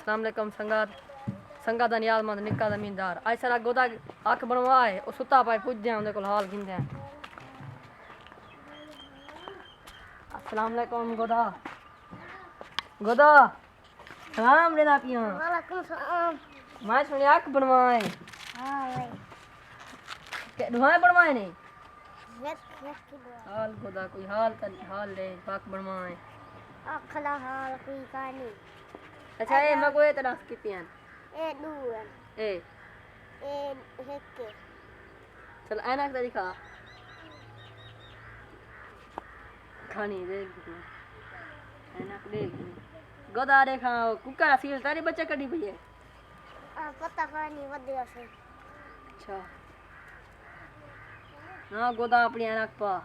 अस्सलाम वालेकुम संगा दा नियाज़मंद निक्का ज़मींदार अज सारा गोदा अख बनवाए ओ सुता पाए पुजदे उंदे कोल हाल गिंदे अस्सलाम वालेकुम गोदा गोदा सलाम लेना पिया वालेकुम सलाम। मैं सुने अख बनवाए हाँ भाई के दुआएं बनवाए ने की दुआ हाल गोदा कोई हाल ले पाक बनवाए अखला हाल कोई कहानी अच्छा ए मैं कोई तरह कितियां ए दूर ए हेके चल ऐनक दा दिखा खानी देख तू ऐनक देख गोदा देखा कुकर सील तारी बच्चे कड़ी पई है पता कहानी वधिया से अच्छा हाँ गोदा अपनी ऐनक पा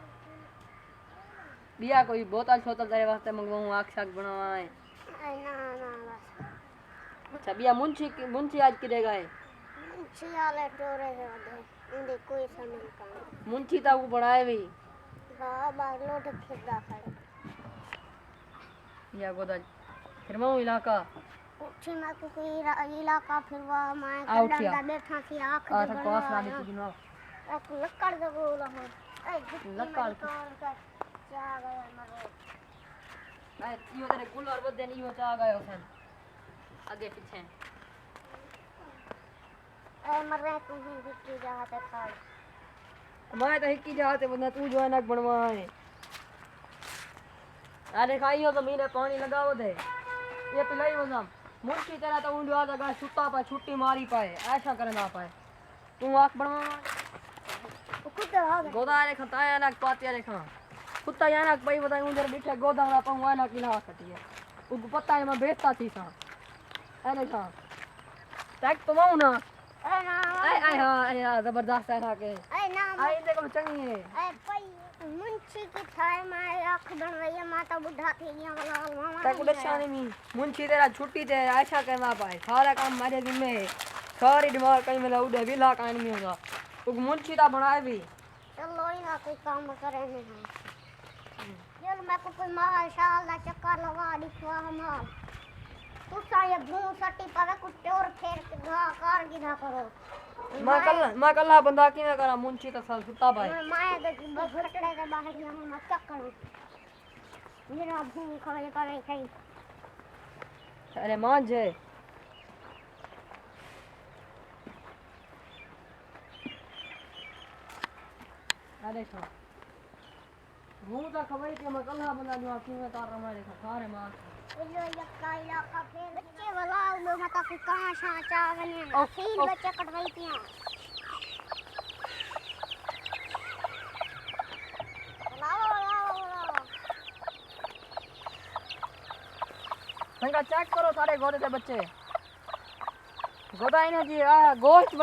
बिया कोई बोतल छोतल तेरे वास्ते मंगवाऊं आँख शाख बनवाए ना बस अच्छा बिया मुंशी आज किधे गए छियाले टोरे से वधे उनके कोई समय काम मुंशी ता वो बनाए भी बाबा लोट खिदा खड़े या गोदा फिर मैं इलाका उठी मैं को कोई इलाका फिर वह मैं आउट कंडा किया बैठा थी आँख आ तक पास ना दी गिनो एक लक्कड़ दे बोला हूं लक्कड़ क्या गया मरो मैं यो तेरे कुल और बदे नहीं हो चा गयो सन आगे पीछे ए मरे तू ही विक्की जाते खाड़ मैं तो हिक्की जाते बंदा तू जो ऐनक बनवाए अरे खाइयो तो मीने पानी लगाओ दे ये पिलाई वजम मुंशी तेरा तो उंडवा जगह सुता पाए छुट्टी मारी पाए ऐसा करना पाए तू आँख बनवा कुत्ते आ गए गोदा रे खताया ऐनक पाते रे खा कुत्ता ऐनक पई बताई उधर बैठे गोदा ना पाऊं ऐनक इला कटी है उनको पता है मैं बेचता थी सा ऐने सा टैग तो माऊ ना ए ना आई हाँ जबरदस्त है के ए ना आई देखो चंगी है ए पई मुंशी की थाय में आँख बन रही है माता बुढ़ा थी गया वाला मामा तक उड़शानी में मुंशी तेरा छुट्टी ते ऐसा करना पाए सारा काम मेरे जिम्मे है सारी दिमाग कहीं में उड़े विला कान में होगा तो मुंशी ता बनाए भी चलो ही ना कोई काम करे नहीं चल मैं को कोई माशाल्लाह चक्कर लगा दिखवा हम तू सा ये भूं सटी पर कुत्ते और फेर के घा कार गिरा करो मैं कल्ला बंदा की करा मुंशी तो सब सुता पाए मैं तो कि बस फटड़े के बाहर यहाँ मैं क्या करूं मेरा भूं खाए करे खाई अरे मान जे अरे सो वो तो खबर के मैं कल्ला बंदा जो की में तार रहा है सारे मार ये यक्का इलाका फेर बच्चे वाला लोग मता को कहां सा चावने अखील बच्चे कटवाई पिया संगा चेक करो सारे गोदे से बच्चे गोदा इन्हें जी गोश्त